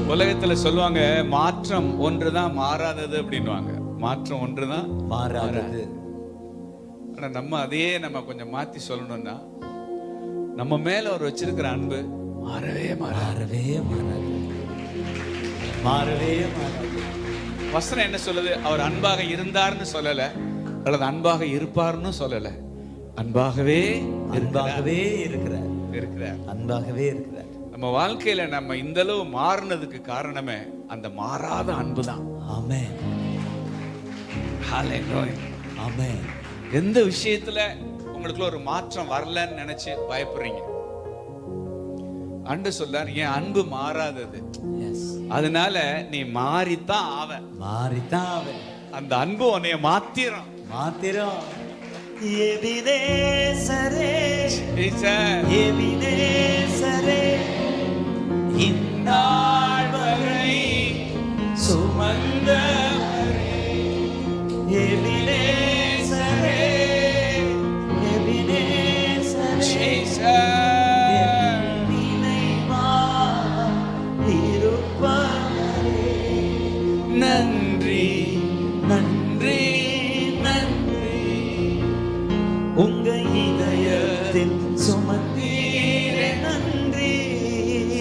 உலகத்துல சொல்லுவாங்க மாற்றம் ஒன்றுதான் மாறாதது அப்படின்வாங்க. மாற்றம் ஒன்றுதான் மாறாதது. ஆனா நம்ம அதையே நம்ம கொஞ்சம் மாத்தி சொல்லணும்னா, நம்ம மேல அவர் வச்சிருக்கிற அன்பு மாறவே மாறவே மாறாது. மாறவே மாறாது. வசனம் என்ன சொல்லுது? அவர் அன்பாக இருந்தார்னு சொல்லல, அல்லது அன்பாக இருப்பார்னு சொல்லல. அன்பாகவே அன்பாகவே இருக்கிறார். அன்பாகவே இருக்கிறார். நம்ம வாழ்க்கையில நம்ம இந்த அளவு மாறினதுக்கு காரணமே அந்த மாறாத அன்பு தான். ஆமென். ஹalleluya. ஆமென். எந்த விஷயத்துல உங்களுக்குள்ள ஒரு மாற்றம் வரலன்னு நினைச்சு பயப்படுறீங்க? ஆண்டவர் சொல்றார், என் அன்பு மாறாதது, அதனால நீ மாறித்தான் ஆவ. மாறித்தான் ஆவ. அந்த அன்பு உன்னைய மாத்திரும். எபினேசரே, எபினேசரே, இந்நாள் வரை சுமந்தவரே. எபினேசரே, எபினேசரே, நினைவாய் இருப்பவரே. நன்றி நன்றி நன்றி. உங்க இதயத்தில்